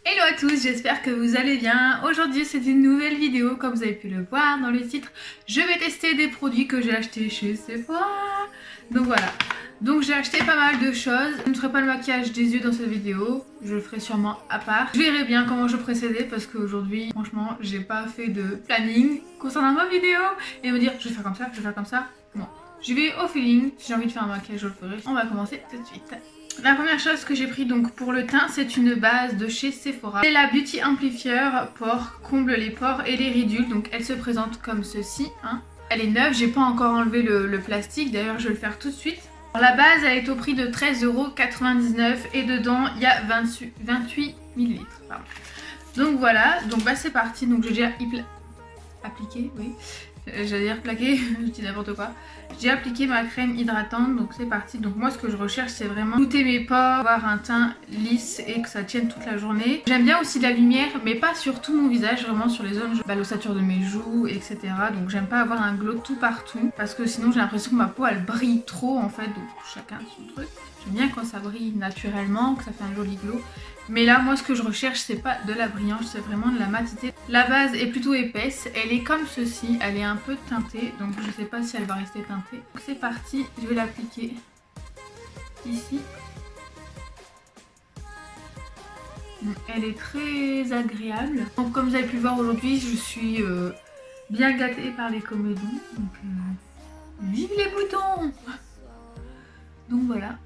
Hello à tous, j'espère que vous allez bien. Aujourd'hui c'est une nouvelle vidéo, comme vous avez pu le voir dans le titre. Je vais tester des produits que j'ai achetés chez Sephora. Donc voilà, donc j'ai acheté pas mal de choses. Je ne ferai pas le maquillage des yeux dans cette vidéo, je le ferai sûrement à part. Je verrai bien comment je procédais parce qu'aujourd'hui franchement j'ai pas fait de planning concernant ma vidéo. Et me dire je vais faire comme ça, je vais faire comme ça. Non, j'y vais au feeling, si j'ai envie de faire un maquillage je le ferai. On va commencer tout de suite. La première chose que j'ai pris donc pour le teint, c'est une base de chez Sephora. C'est la Beauty Amplifier Pores, comble les pores et les ridules. Donc elle se présente comme ceci. Hein. Elle est neuve, j'ai pas encore enlevé le plastique, d'ailleurs je vais le faire tout de suite. Alors, la base elle est au prix de 13,99€ et dedans il y a 28 ml. Donc voilà, donc bah c'est parti. Donc j'ai déjà appliqué, oui. J'allais dire plaqué, je dis n'importe quoi. J'ai appliqué ma crème hydratante, donc c'est parti. Donc moi ce que je recherche c'est vraiment goûter mes pores, avoir un teint lisse et que ça tienne toute la journée. J'aime bien aussi la lumière, mais pas sur tout mon visage, vraiment sur les zones, l'ossature de mes joues, etc. Donc j'aime pas avoir un glow tout partout, parce que sinon j'ai l'impression que ma peau elle brille trop en fait, donc chacun son truc. J'aime bien quand ça brille naturellement, que ça fait un joli glow. Mais là, moi, ce que je recherche, c'est pas de la brillance, c'est vraiment de la matité. La base est plutôt épaisse, elle est comme ceci, elle est un peu teintée, donc je sais pas si elle va rester teintée. Donc c'est parti, je vais l'appliquer ici. Elle est très agréable. Donc comme vous avez pu voir aujourd'hui, je suis bien gâtée par les comédies. Donc vive les boutons! Donc voilà.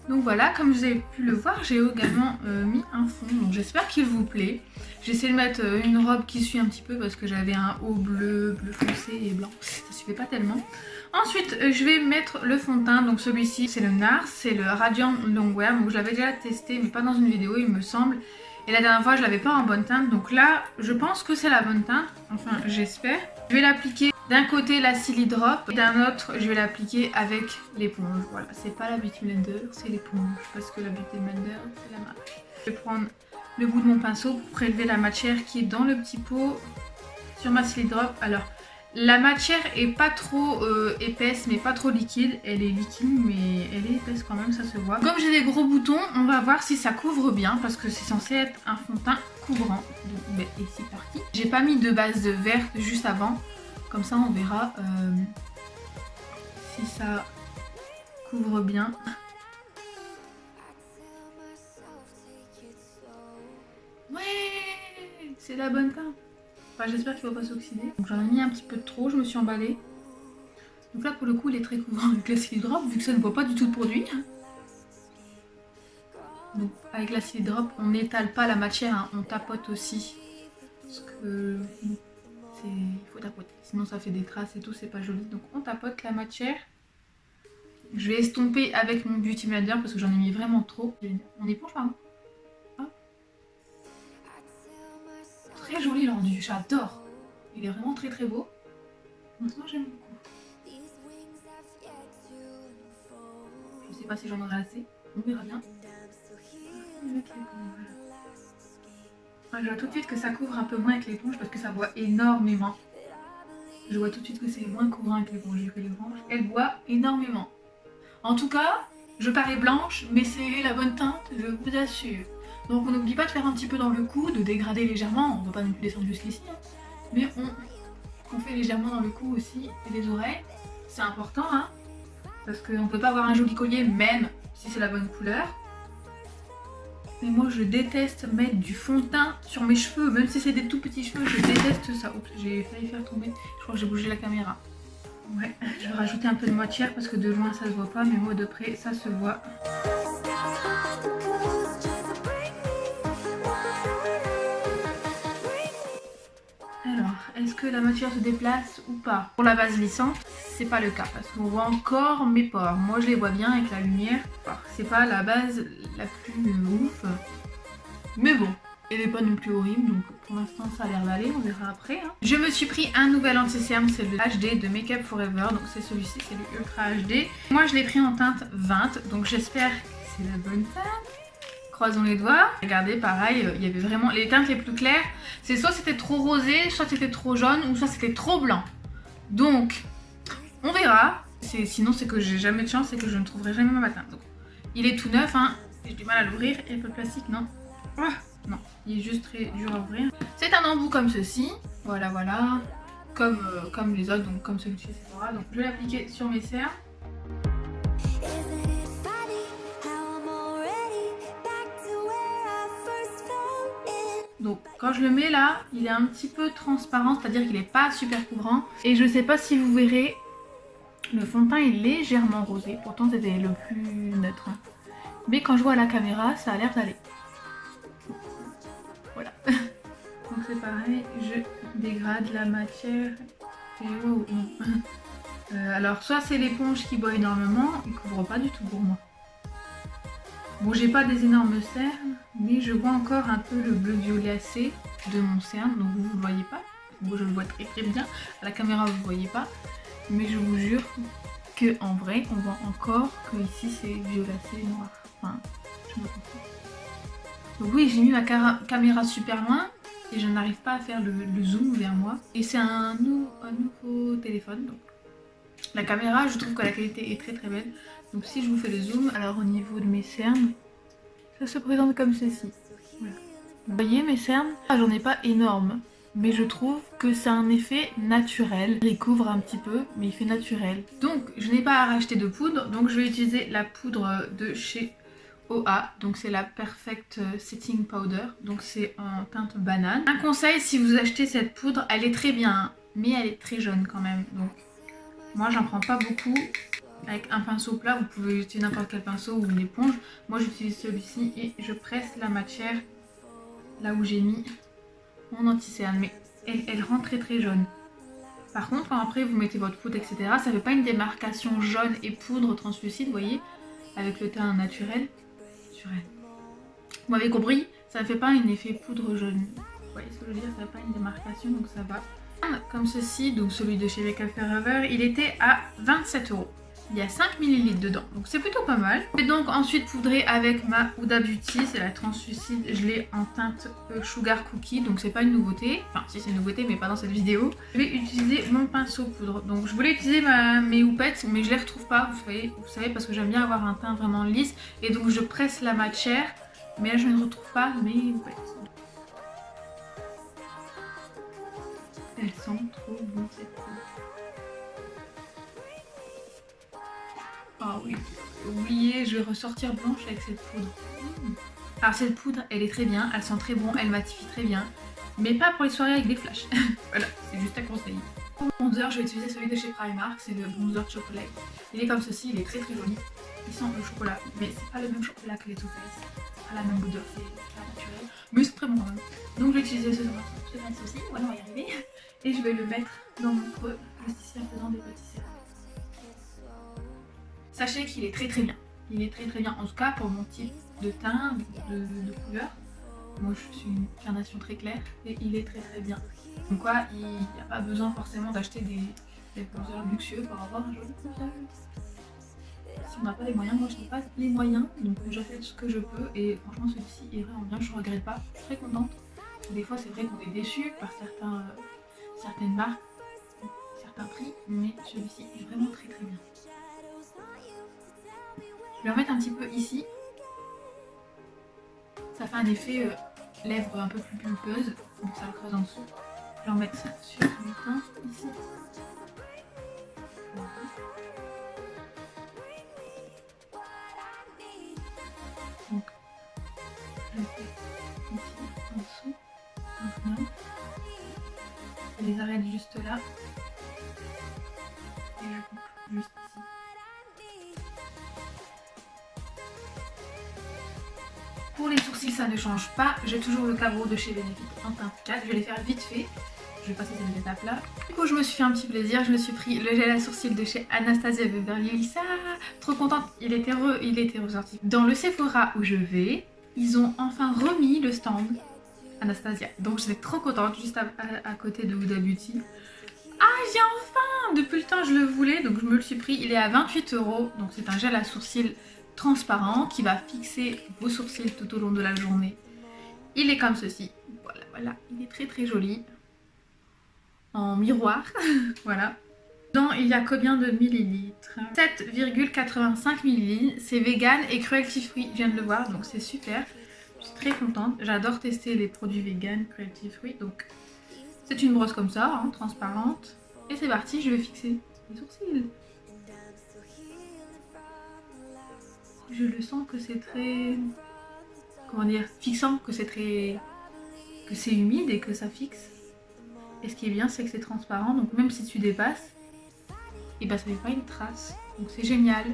Donc voilà, comme vous avez pu le voir, j'ai également mis un fond, donc j'espère qu'il vous plaît. J'ai essayé de mettre une robe qui suit un petit peu parce que j'avais un haut bleu, bleu foncé et blanc, ça suffit pas tellement. Ensuite, je vais mettre le fond de teint, donc celui-ci c'est le NARS, c'est le Radiant Longwear, donc je l'avais déjà testé mais pas dans une vidéo il me semble. Et la dernière fois je l'avais pas en bonne teinte, donc là je pense que c'est la bonne teinte, enfin j'espère. Je vais l'appliquer d'un côté la Silly Drop, et d'un autre je vais l'appliquer avec l'éponge. Voilà, c'est pas la Beauty Blender, c'est l'éponge, parce que la Beauty Blender c'est la marque. Je vais prendre le bout de mon pinceau pour prélever la matière qui est dans le petit pot sur ma Silly Drop. Alors la matière est pas trop épaisse mais pas trop liquide, elle est liquide mais elle est épaisse quand même, ça se voit. Comme j'ai des gros boutons, on va voir si ça couvre bien parce que c'est censé être un fond de teint couvrant. Donc et c'est parti. J'ai pas mis de base verte juste avant, comme ça on verra si ça couvre bien. Ouais, c'est la bonne teinte. Enfin, j'espère qu'il ne va pas s'oxyder. Donc j'en ai mis un petit peu de trop, je me suis emballée. Donc là pour le coup il est très couvrant avec la Silly Drop vu que ça ne voit pas du tout de produit. Donc avec la Silly Drop on n'étale pas la matière, hein, on tapote aussi. Parce que il faut tapoter, sinon ça fait des traces et tout, c'est pas joli. Donc on tapote la matière. Je vais estomper avec mon Beauty Blender parce que j'en ai mis vraiment trop. Mon éponge pardon. Très joli l'endu, j'adore. Il est vraiment très très beau. Maintenant j'aime beaucoup. Je sais pas si j'en aurai assez, on verra bien. Je vois tout de suite que ça couvre un peu moins avec l'éponge parce que ça boit énormément. Je vois tout de suite que c'est moins couvrant avec l'éponge, vu que l'éponge elle boit énormément. En tout cas, je parais blanche, mais c'est la bonne teinte, je vous assure. Donc on n'oublie pas de faire un petit peu dans le cou, de dégrader légèrement, on ne va pas non plus descendre jusqu'ici, hein. Mais on fait légèrement dans le cou aussi et les oreilles, c'est important hein, parce qu'on ne peut pas avoir un joli collier même si c'est la bonne couleur. Mais moi je déteste mettre du fond de teint sur mes cheveux, même si c'est des tout petits cheveux, je déteste ça. Oups, j'ai failli faire tomber, je crois que j'ai bougé la caméra. Ouais, je vais rajouter un peu de matière parce que de loin ça se voit pas, mais moi de près ça se voit. Est-ce que la matière se déplace ou pas? Pour la base lissante, c'est pas le cas parce qu'on voit encore mes pores. Moi je les vois bien avec la lumière. C'est pas la base la plus ouf. Mais bon, elle n'est pas non plus horrible, donc pour l'instant ça a l'air d'aller, on verra après. Hein. Je me suis pris un nouvel anti-cerne, c'est le HD de Make Up Forever, donc c'est celui-ci, c'est le Ultra HD. Moi je l'ai pris en teinte 20, donc j'espère que c'est la bonne teinte. Croisons les doigts. Regardez, pareil, il y avait vraiment les teintes les plus claires. C'est soit c'était trop rosé, soit c'était trop jaune, ou soit c'était trop blanc. Donc, on verra. Sinon, c'est que j'ai jamais de chance et que je ne trouverai jamais ma teinte. Donc, il est tout neuf, hein. J'ai du mal à l'ouvrir. Il y a pas de plastique, non? Ah, non, il est juste très dur à ouvrir. C'est un embout comme ceci. Voilà, voilà. Comme les autres, donc comme celui-ci, etc. Donc, je vais l'appliquer sur mes cernes. Donc quand je le mets là, il est un petit peu transparent, c'est-à-dire qu'il n'est pas super couvrant. Et je sais pas si vous verrez, le fond de teint est légèrement rosé, pourtant c'était le plus neutre. Mais quand je vois à la caméra, ça a l'air d'aller. Voilà. Donc c'est pareil, je dégrade la matière. Et oh non. Alors soit c'est l'éponge qui boit énormément, il couvre pas du tout pour moi. Bon, j'ai pas des énormes cernes, mais je vois encore un peu le bleu violacé de mon cerne, donc vous le voyez pas. Moi je le vois très très bien, à la caméra vous le voyez pas, mais je vous jure que en vrai on voit encore que ici c'est violacé noir. Enfin, je me comprends. Donc oui, j'ai mis ma caméra super loin et je n'arrive pas à faire le zoom vers moi. Et c'est un nouveau téléphone, donc la caméra, je trouve que la qualité est très très belle. Donc si je vous fais le zoom, alors au niveau de mes cernes, ça se présente comme ceci. Voilà. Vous voyez mes cernes? J'en ai pas énorme, mais je trouve que c'est un effet naturel. Il couvre un petit peu, mais il fait naturel. Donc je n'ai pas à racheter de poudre, donc je vais utiliser la poudre de chez OA. Donc c'est la Perfect Setting Powder, donc c'est en teinte banane. Un conseil, si vous achetez cette poudre, elle est très bien, mais elle est très jaune quand même. Donc moi j'en prends pas beaucoup. Avec un pinceau plat, vous pouvez utiliser n'importe quel pinceau ou une éponge. Moi j'utilise celui-ci et je presse la matière là où j'ai mis mon anti-cerne. Mais elle rend très très jaune. Par contre, quand après vous mettez votre poudre, etc., ça fait pas une démarcation jaune et poudre translucide, vous voyez, avec le teint naturel. Vous m'avez compris, ça ne fait pas un effet poudre jaune. Vous voyez ce que je veux dire, ça fait pas une démarcation, donc ça va. Comme ceci, donc celui de chez Makeup Forever, il était à 27 €. Il y a 5 ml dedans, donc c'est plutôt pas mal. Et donc ensuite poudrer avec ma Huda Beauty, c'est la translucide, je l'ai en teinte Sugar Cookie, donc c'est pas une nouveauté. Enfin si c'est une nouveauté mais pas dans cette vidéo. Je vais utiliser mon pinceau poudre, donc je voulais utiliser mes houpettes mais je les retrouve pas, vous savez parce que j'aime bien avoir un teint vraiment lisse. Et donc je presse la matière, mais là je ne retrouve pas mes houpettes. Elles sont trop bonnes cette poudre. Ah oui, oubliez, je vais ressortir blanche avec cette poudre. Alors cette poudre, elle est très bien, elle sent très bon, elle matifie très bien. Mais pas pour les soirées avec des flashs. Voilà, c'est juste un conseil. Pour le bronzer, je vais utiliser celui de chez Primark, c'est le bronzer chocolat. Il est comme ceci, il est très très joli. Il sent le chocolat, mais c'est pas le même chocolat que les Too Faced. C'est pas la même odeur, c'est pas naturel. Mais c'est très bon quand même. Donc je vais utiliser ce pinceau aussi, voilà on va y arriver. Et je vais le mettre dans mon creux, juste ici en faisant des petits cercles. Sachez qu'il est très très bien. Il est très très bien, en tout cas pour mon type de teint, de couleur. Moi je suis une carnation très claire et il est très très bien. Donc quoi, il n'y a pas besoin forcément d'acheter des bronzers luxueux pour avoir un joli visage. Si on n'a pas les moyens, moi je n'ai pas les moyens, donc je fais ce que je peux et franchement celui-ci est vraiment bien, je ne regrette pas, je suis très contente. Des fois c'est vrai qu'on est déçu par certaines marques, certains prix, mais celui-ci est vraiment très très bien. Je vais en mettre un petit peu ici. Ça fait un effet lèvres un peu plus pulpeuse, donc ça le creuse en dessous. Je vais en mettre sur le teint ici. Voilà. Donc je le fais ici en dessous, maintenant. Je les arrête juste là. Et je coupe juste ici. Pour les sourcils, ça ne change pas. J'ai toujours le cabot de chez Benefit en teinte 4. Je vais les faire vite fait. Je vais passer cette étape là. Du coup, je me suis fait un petit plaisir. Je me suis pris le gel à sourcils de chez Anastasia Beverly Hills. Ah, trop contente. Il était ressorti. Dans le Sephora où je vais, ils ont enfin remis le stand Anastasia. Donc, j'étais trop contente. Juste à côté de Huda Beauty. Ah, j'ai enfin! Depuis le temps, je le voulais. Donc, je me le suis pris. Il est à 28 €. Donc, c'est un gel à sourcils transparent qui va fixer vos sourcils tout au long de la journée. Il est comme ceci. Voilà, voilà. Il est très très joli. En miroir. Voilà. Dedans, il y a combien de millilitres? 7,85 millilitres. C'est vegan et cruelty free. Je viens de le voir, donc c'est super. Je suis très contente. J'adore tester les produits vegan, cruelty free. Donc, c'est une brosse comme ça, hein, transparente. Et c'est parti, je vais fixer les sourcils. Je le sens que c'est très... Comment dire? Fixant, que c'est très... que c'est humide et que ça fixe. Et ce qui est bien, c'est que c'est transparent. Donc même si tu dépasses, et bah ça fait pas une trace. Donc c'est génial.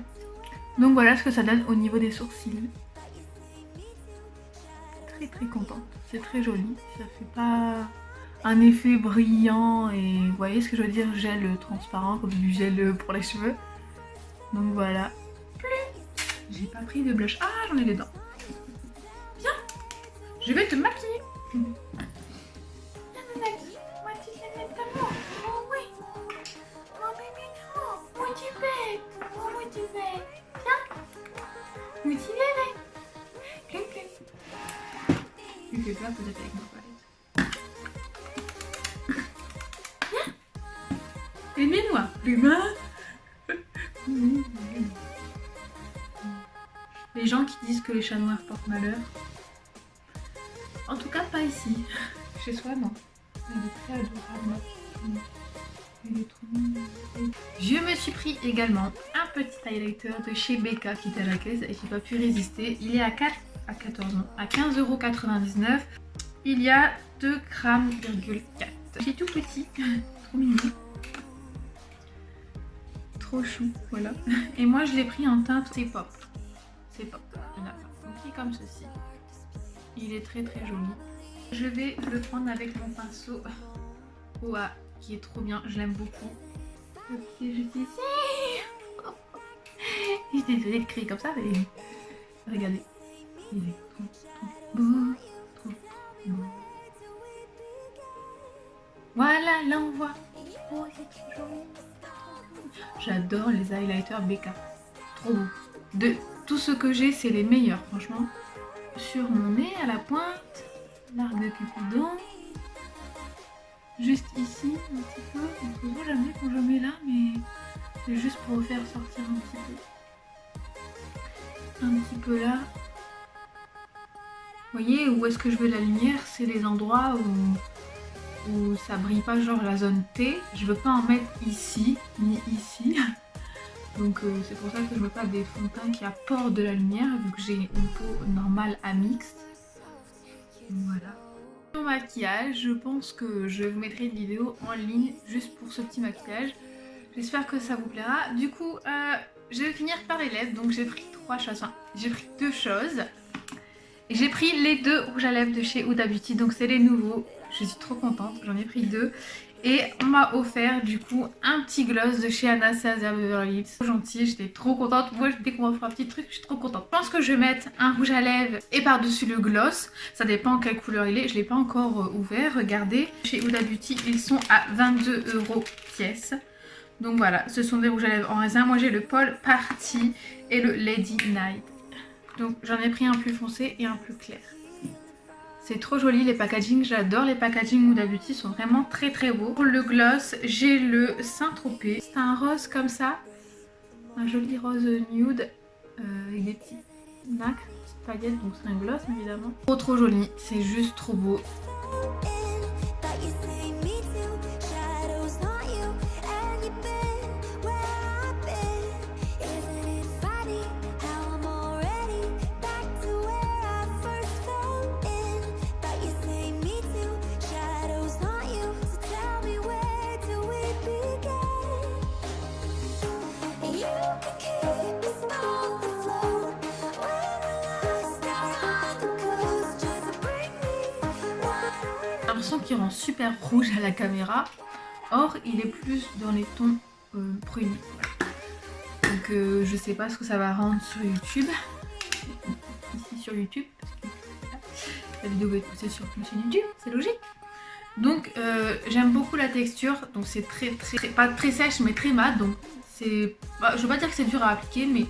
Donc voilà ce que ça donne au niveau des sourcils. Très très contente. C'est très joli. Ça fait pas un effet brillant et vous voyez ce que je veux dire, gel transparent comme du gel pour les cheveux. Donc voilà. J'ai pas pris de blush. Ah, j'en ai dedans. Viens, je vais te maquiller. Viens me maquiller. Moi tu sais mettre comment? Oh oui. Mon bébé non. Où tu fais? Où tu fais? Viens. Où tu fais? Clé clé. Il fait peur peut-être avec ma palette. Viens. Les mains noires. Les mains. Les gens qui disent que les chats noirs portent malheur. En tout cas, pas ici. Chez soi, non. Elle est très adorable. Elle est trop mignonne. Je me suis pris également un petit highlighter de chez Becca qui était à la caisse et qui n'a pas pu résister. Il est à 15,99 €. Il y a 2,4 g. C'est tout petit. Trop mignon. Trop chou, voilà. Et moi, je l'ai pris en teinte C-pop. C'est pas, il y en a pas. Donc il est comme ceci. Il est très très joli. Je vais le prendre avec mon pinceau OA qui est trop bien, je l'aime beaucoup. Je suis désolée de crier comme ça, mais regardez. Il est trop beau. Trop beau. Voilà l'envoi. Oh, c'est trop joli. J'adore les highlighters Becca. Trop beau. De tout ce que j'ai, c'est les meilleurs, franchement. Sur mon nez, à la pointe, l'arc de Cupidon. Juste ici, un petit peu. Moi, j'aime bien quand je mets là, mais c'est juste pour faire sortir un petit peu. Un petit peu là. Vous voyez, où est-ce que je veux la lumière? C'est les endroits où ça brille pas, genre la zone T. Je veux pas en mettre ici, ni ici. Donc c'est pour ça que je veux pas des fonds de teint qui apportent de la lumière vu que j'ai une peau normale à mixte. Voilà. Mon maquillage, je pense que je vous mettrai une vidéo en ligne juste pour ce petit maquillage. J'espère que ça vous plaira. Du coup, je vais finir par les lèvres. Donc j'ai pris 3 choses. Enfin, j'ai pris 2 choses. J'ai pris les 2 rouges à lèvres de chez Huda Beauty. Donc c'est les nouveaux. Je suis trop contente. J'en ai pris 2. Et on m'a offert du coup un petit gloss de chez Anastasia Beverly Hills. Trop gentil, j'étais trop contente. Moi dès qu'on m'offre un petit truc, je suis trop contente. Je pense que je vais mettre un rouge à lèvres et par-dessus le gloss. Ça dépend quelle couleur il est. Je ne l'ai pas encore ouvert. Regardez, chez Huda Beauty, ils sont à 22 € pièce. Donc voilà, ce sont des rouges à lèvres en raisin. Moi j'ai le Paul Party et le Lady Night. Donc j'en ai pris un plus foncé et un plus clair. C'est trop joli les packaging, j'adore les packaging Huda Beauty, sont vraiment très très beaux. Pour le gloss, j'ai le Saint-Tropez. C'est un rose comme ça, un joli rose nude avec des petits nacres, petites paillettes, donc c'est un gloss évidemment. Trop joli, c'est juste trop beau. Qui rend super rouge à la caméra, or il est plus dans les tons prunis. Donc je sais pas ce que ça va rendre sur YouTube, ici sur YouTube, parce que la vidéo va être poussée sur ma chaîne YouTube, c'est logique. Donc j'aime beaucoup la texture, donc c'est pas très sèche mais très mat, donc c'est, je veux pas dire que c'est dur à appliquer, mais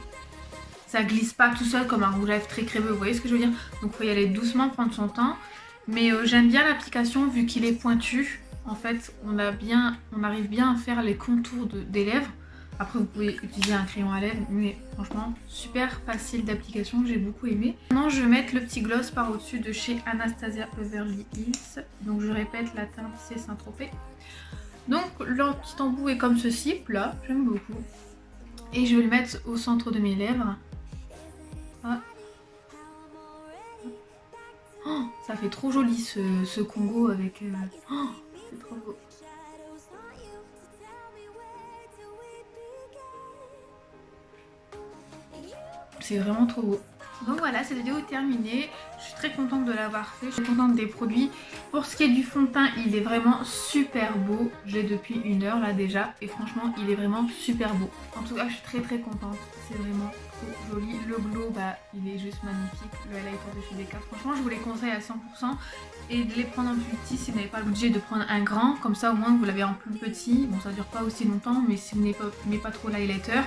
ça glisse pas tout seul comme un rouge à lèvres très crémeux, vous voyez ce que je veux dire? Donc il faut y aller doucement, prendre son temps. Mais j'aime bien l'application vu qu'il est pointu. En fait, on arrive bien à faire les contours des lèvres. Après, vous pouvez utiliser un crayon à lèvres, mais franchement, super facile d'application, j'ai beaucoup aimé. Maintenant, je vais mettre le petit gloss par au-dessus de chez Anastasia Beverly Hills. Donc, je répète, la teinte, c'est Saint-Tropez. Donc, leur petit embout est comme ceci, là, j'aime beaucoup. Et je vais le mettre au centre de mes lèvres. Ah. Oh, ça fait trop joli ce Congo avec... Oh, c'est trop beau. C'est vraiment trop beau. Donc voilà, cette vidéo est terminée. Je suis très contente de l'avoir fait. Je suis contente des produits. Pour ce qui est du fond de teint, il est vraiment super beau. Je l'ai depuis 1 heure là déjà. Et franchement, il est vraiment super beau. En tout cas, je suis très contente. C'est vraiment trop joli. Le glow, bah, il est juste magnifique. Le highlighter de chez Decca. Franchement, je vous les conseille à 100%. Et de les prendre en plus petit si vous n'avez pas le budget de prendre un grand. Comme ça, au moins, vous l'avez en plus petit. Bon, ça dure pas aussi longtemps. Mais si vous n'aimez pas trop l'highlighter,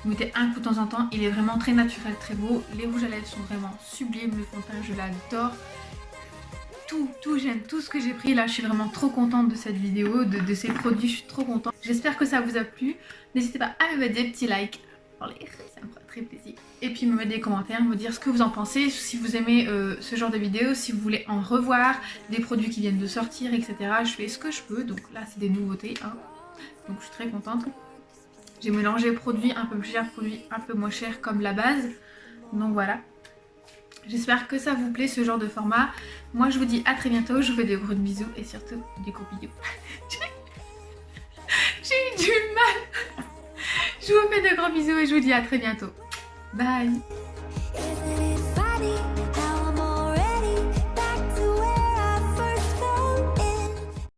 vous mettez un coup de temps en temps, il est vraiment très naturel, très beau. Les rouges à lèvres sont vraiment sublimes, le fond de teint je l'adore. Tout, j'aime tout ce que j'ai pris. Là, je suis vraiment trop contente de cette vidéo, de ces produits, je suis trop contente. J'espère que ça vous a plu. N'hésitez pas à me mettre des petits likes, ça me ferait très plaisir. Et puis me mettre des commentaires, me dire ce que vous en pensez, si vous aimez ce genre de vidéos, si vous voulez en revoir, des produits qui viennent de sortir, etc. Je fais ce que je peux, donc là c'est des nouveautés, hein. Donc je suis très contente. J'ai mélangé produits un peu plus chers, produits un peu moins chers comme la base. Donc voilà. J'espère que ça vous plaît ce genre de format. Moi je vous dis à très bientôt. Je vous fais des gros bisous et surtout des gros bisous. J'ai eu du mal. Je vous fais de gros bisous et je vous dis à très bientôt. Bye.